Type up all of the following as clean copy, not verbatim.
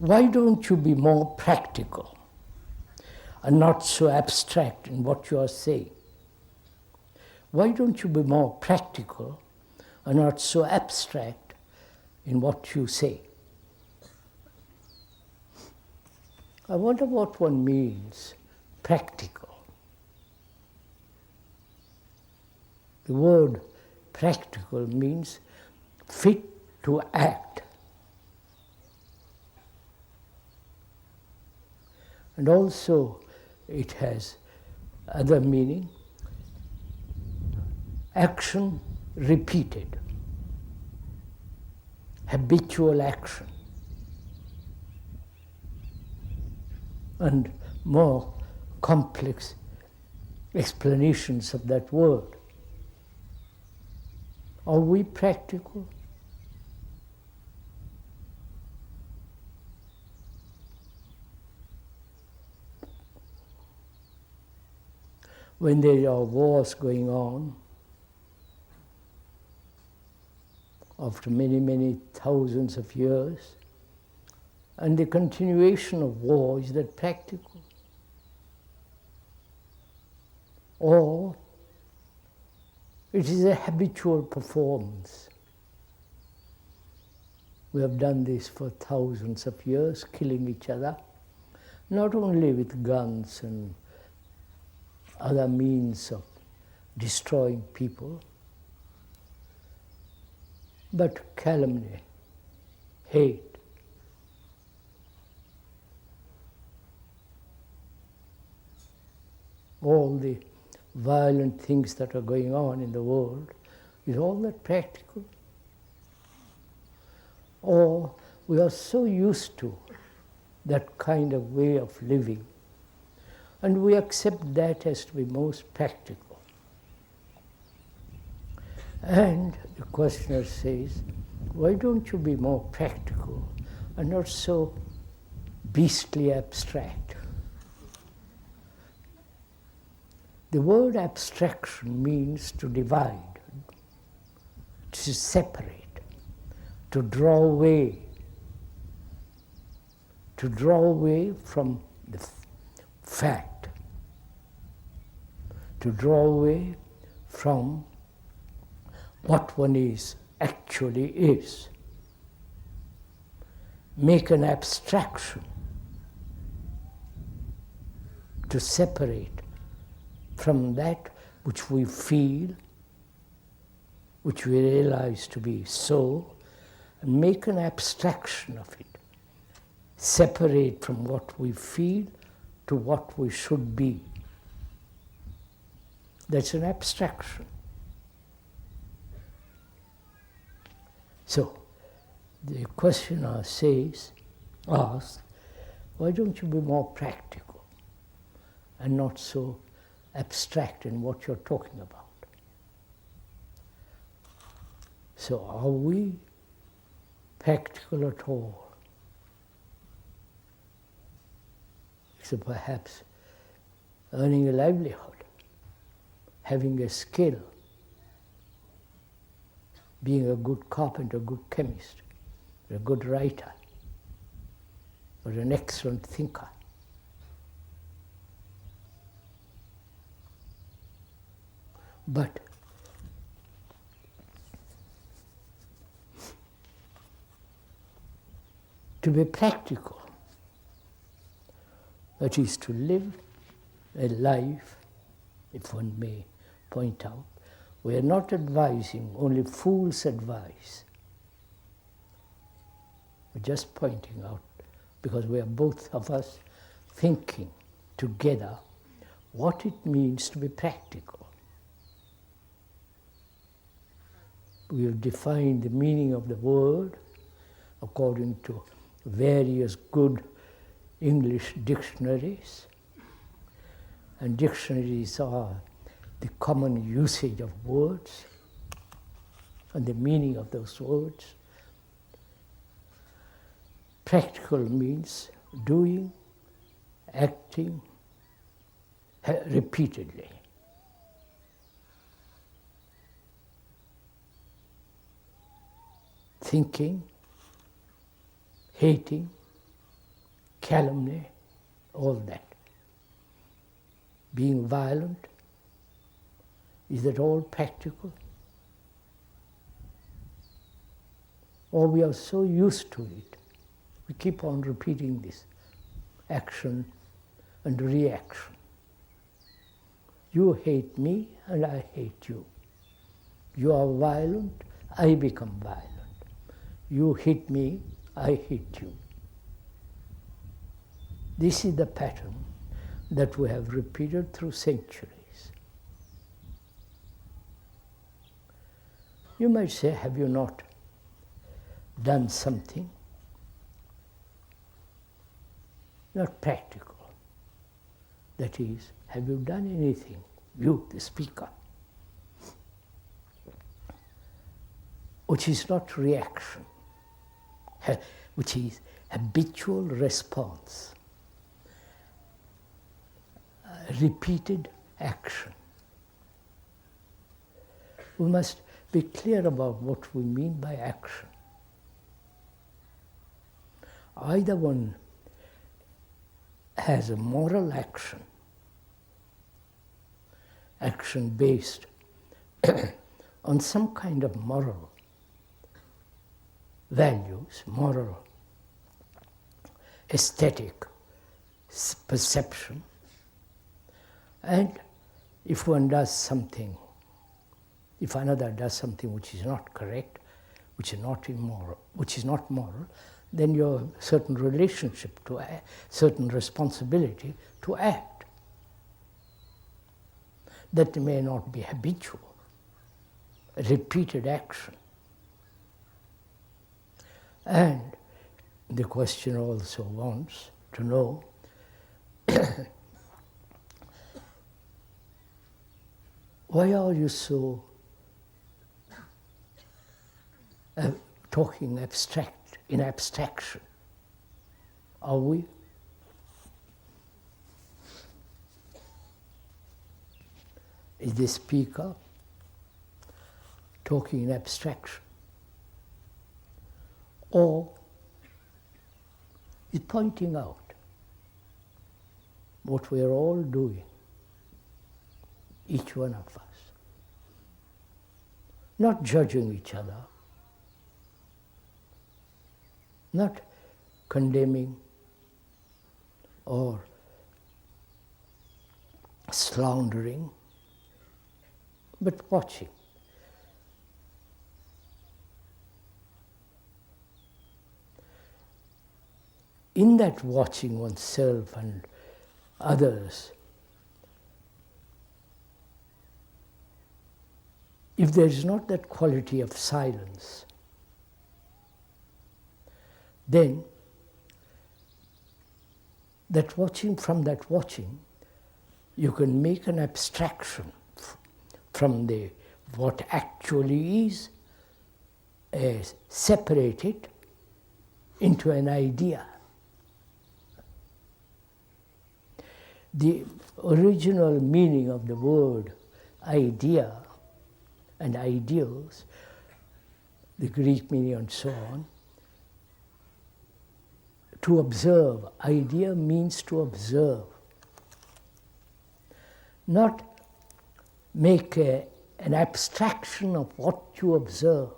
why don't you be more practical and not so abstract in what you are saying? Why don't you be more practical and not so abstract in what you say? I wonder what one means, practical. The word practical means fit to act. And also it has other meaning, action repeated, habitual action. And more complex explanations of that word. Are we practical? When there are wars going on, after many, many thousands of years, and the continuation of war, is that practical? Or it is a habitual performance. We have done this for thousands of years, killing each other, not only with guns and other means of destroying people, but calumny, hate, all the violent things that are going on in the world, is all that practical? Or we are so used to that kind of way of living, and we accept that as to be most practical. And the questioner says, why don't you be more practical and not so beastly abstract? The word abstraction means to divide, to separate, to draw away from the fact, to draw away from what one actually is. Make an abstraction, to separate from that which we feel, which we realize to be so, and make an abstraction of it. Separate from what we feel to what we should be. That's an abstraction. So, the questioner asks, why don't you be more practical and not so abstract in what you're talking about? So are we practical at all? Except perhaps earning a livelihood, having a skill, being a good carpenter, a good chemist, a good writer, or an excellent thinker. But to be practical, that is to live a life, if one may point out, we are not advising, only fools advise. We're just pointing out, because we are both of us thinking together what it means to be practical. We have defined the meaning of the word according to various good English dictionaries. And dictionaries are the common usage of words and the meaning of those words. Practical means doing, acting repeatedly. Thinking, hating, calumny, all that. Being violent, is that all practical? Or we are so used to it, we keep on repeating this action and reaction. You hate me and I hate you. You are violent, I become violent. You hit me, I hit you. This is the pattern that we have repeated through centuries. You might say, have you not done something? Not practical. That is, have you done anything, you, the speaker, which is not reaction, which is habitual response, repeated action? We must be clear about what we mean by action. Either one has a moral action, action based on some kind of moral values, moral, aesthetic perception, and if one does something, if another does something which is not correct, which is not immoral, which is not moral, then you have a certain relationship to act, certain responsibility to act. That may not be habitual, repeated action. And the question also wants to know why are you so talking abstract, in abstraction? Are we? Is the speaker talking in abstraction? Or is pointing out what we are all doing, each one of us? Not judging each other, not condemning or slandering, but watching. In that watching oneself and others, if there is not that quality of silence, then that watching, from that watching, you can make an abstraction from the what actually is, separate it into an idea. The original meaning of the word idea and ideals, the Greek meaning and so on, to observe. Idea means to observe. Not make an abstraction of what you observe.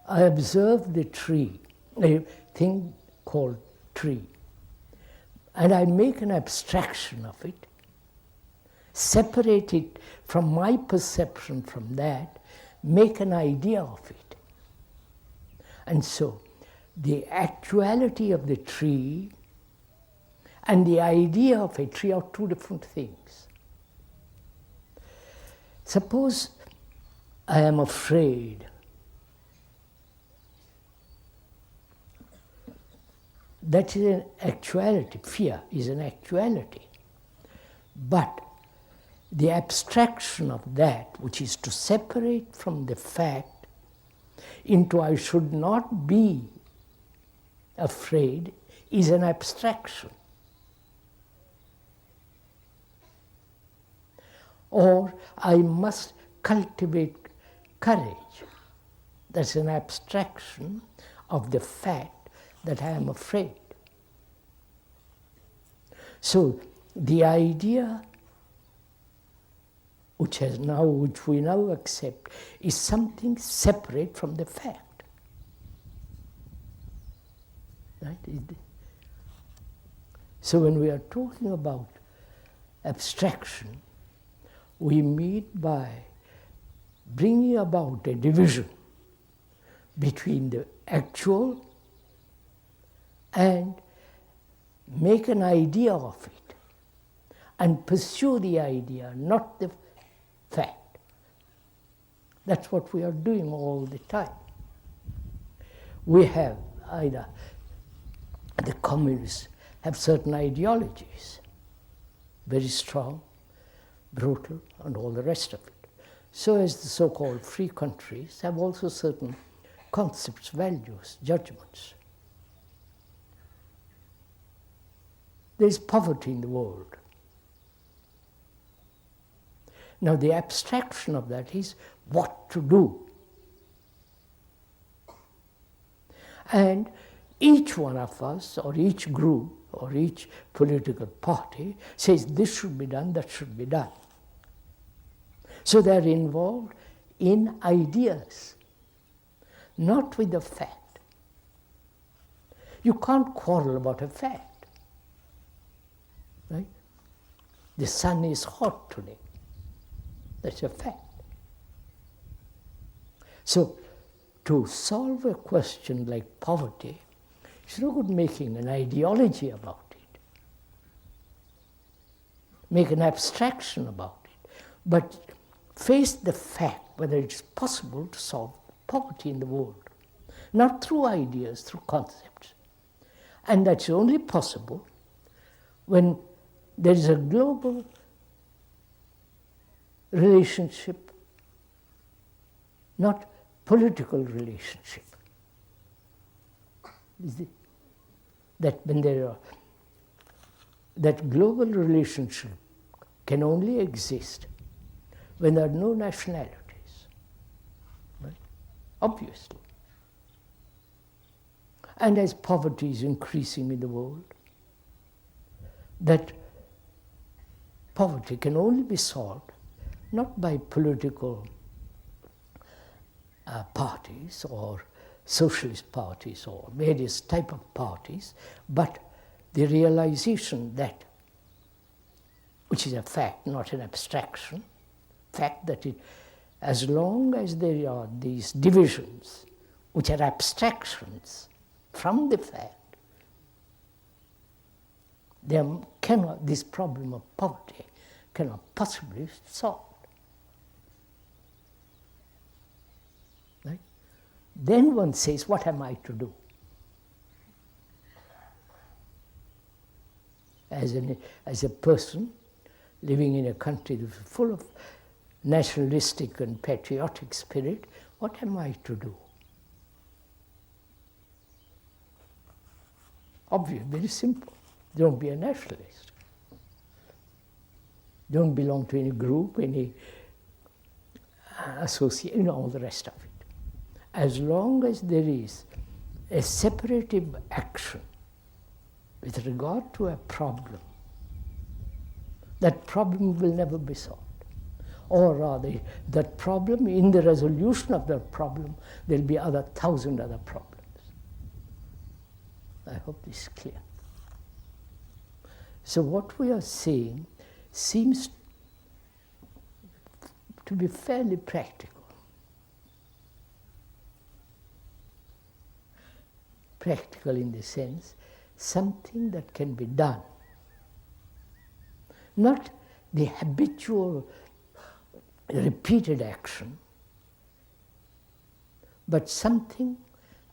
I observe the tree, a thing called tree, and I make an abstraction of it, separate it from my perception from that, make an idea of it. And so the actuality of the tree and the idea of a tree are two different things. Suppose I am afraid. That is an actuality. Fear is an actuality. But the abstraction of that, which is to separate from the fact into I should not be afraid, is an abstraction. Or I must cultivate courage. That's an abstraction of the fact that I am afraid. So the idea which we now accept is something separate from the fact. Right? So when we are talking about abstraction, we mean by bringing about a division between the actual and make an idea of it and pursue the idea, not the fact. That's what we are doing all the time. We have either, the communists have certain ideologies, very strong, brutal, and all the rest of it. So as the so-called free countries have also certain concepts, values, judgments. There is poverty in the world. Now the abstraction of that is what to do. And each one of us, or each group, or each political party says this should be done, that should be done. So they're involved in ideas, not with the fact. You can't quarrel about a fact. Right? The sun is hot today. That's a fact. So to solve a question like poverty, it's no good making an ideology about it, make an abstraction about it, but face the fact whether it's possible to solve poverty in the world, not through ideas, through concepts. And that's only possible when there is a global relationship, not political relationship. That when there are, that global relationship can only exist when there are no nationalities, right? Obviously. And as poverty is increasing in the world, that poverty can only be solved not by political parties or socialist parties or various type of parties, but the realization that, which is a fact, not an abstraction, fact that as long as there are these divisions, which are abstractions from the fact, this problem of poverty cannot possibly be solved. Right? Then one says, what am I to do? As a person living in a country full of nationalistic and patriotic spirit, what am I to do? Obviously, very simple. Don't be a nationalist. Don't belong to any group, any association, all the rest of it. As long as there is a separative action with regard to a problem, that problem will never be solved. Or rather, that problem, in the resolution of that problem, there will be 1,000 other problems. I hope this is clear. So what we are saying seems to be fairly practical. Practical in the sense, something that can be done. Not the habitual, repeated action, but something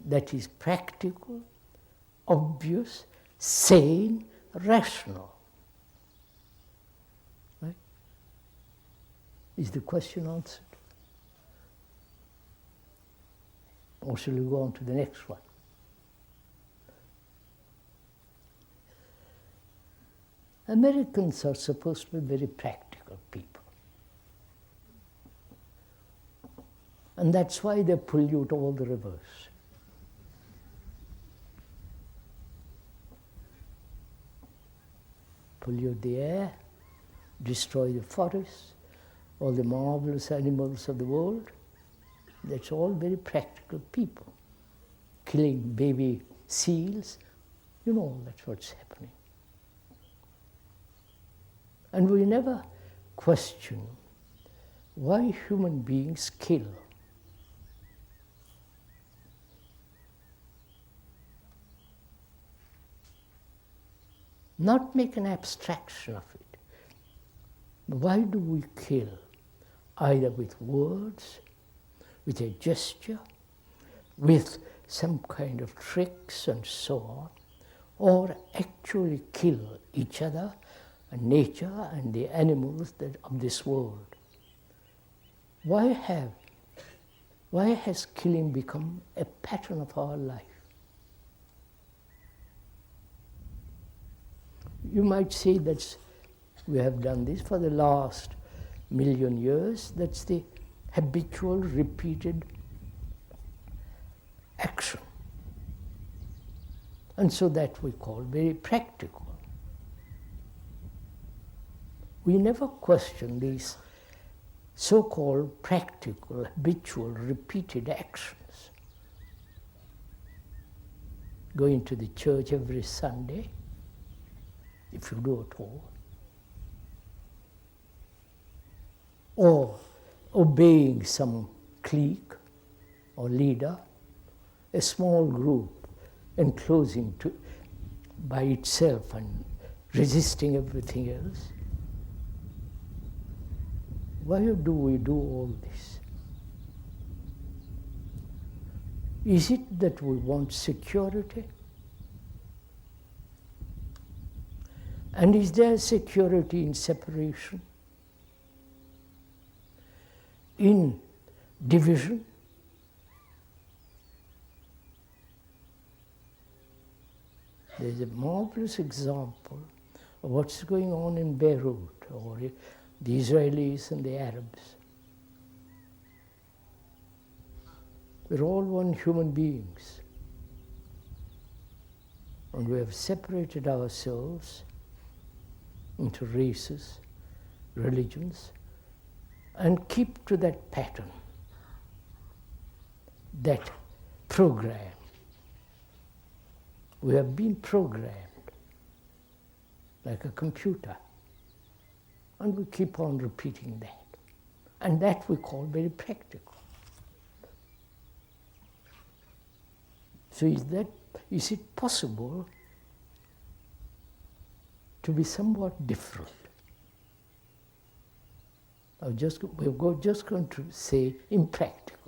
that is practical, obvious, sane, rational. Right? Is the question answered? Or shall we go on to the next one? Americans are supposed to be very practical people. And that's why they pollute all the rivers. Pollute the air, destroy the forests, all the marvelous animals of the world. That's all very practical people. Killing baby seals, you know that's what's happening. And we never question why human beings kill. Not make an abstraction of it. Why do we kill? Either with words, with a gesture, with some kind of tricks and so on, or actually kill each other and nature and the animals of this world. Why has killing become a pattern of our life? You might say that we have done this for the last 1,000,000 years. That's the habitual, repeated action. And so that we call very practical. We never question these so-called practical, habitual, repeated actions. Going to the church every Sunday, if you do at all, or obeying some clique or leader, a small group enclosing by itself and resisting everything else. Why do we do all this? Is it that we want security? And is there security in separation? In division? There's a marvelous example of what's going on in Beirut, or the Israelis and the Arabs. We're all one human beings. And we have separated ourselves into races, religions, and keep to that pattern, that program. We have been programmed like a computer, and we keep on repeating that. And that we call very practical. So is it possible to be somewhat different? We're just going to say impractical.